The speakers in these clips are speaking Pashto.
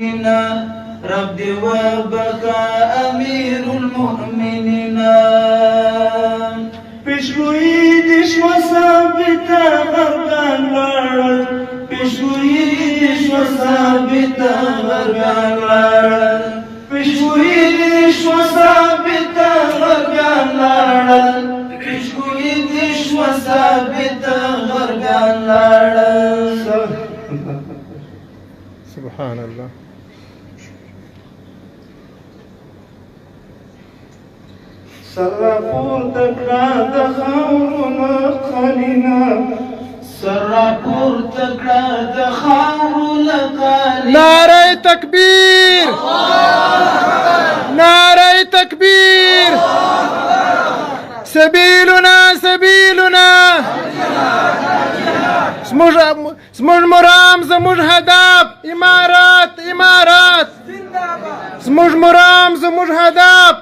رب وبكى أمير المؤمنين بشويدش وثابتا غرقان لارد بشويدش وثابتا غرقان لارد بشويدش وثابتا غرقان لارد بشويدش وثابتا غرقان لارد. سبحان الله. سرپور تکړه د خاورونو قلینا سرپور تکړه د خاورونو قلینا نعره تکبیر نعره تکبیر سبیلنا سبیلنا زموږ مرام زموږ هدف امارات امارات زموږ مرام زموږ هدف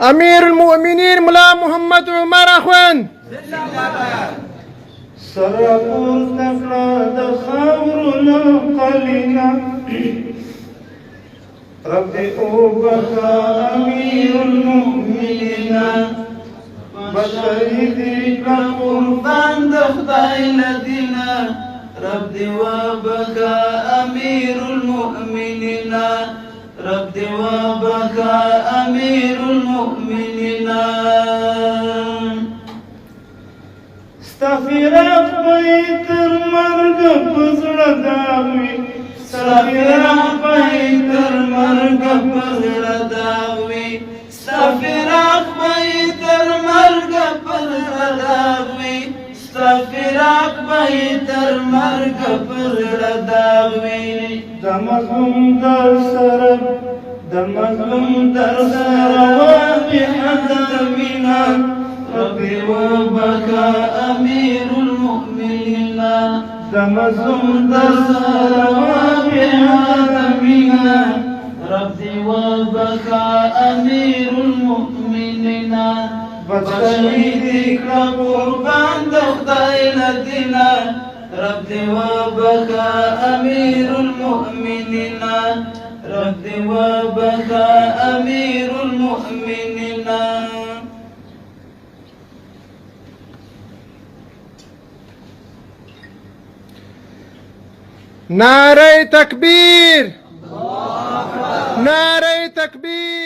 امیر المؤمنین ملا محمد عمر اخوند سرپور تکړه د خاورونو قلینا رب اوبکا امیر المؤمنین بشری دی کا قربان د خدای لدینا رب دی وبکا امیر المؤمنین رب دی وبکا امیر المؤمنین استغفرك بيتر مرق بزړه داوي استغفرك بيتر مرق بزړه داوي استغفرك بيتر مرق بزړه داوي استغفرك بيتر مرق بزړه داوي د مظلوم در سره د مظلوم در سره وابي حدا مینا ربي وبكى أمير المؤمنين تمزم درسا بعالمنا ربي وبكى أمير المؤمنين بشهيدك قربان دخداي لدينا ربي وبكى أمير المؤمنين ربي وبكى أمير المؤمنين نعره تکبیر نعره تکبیر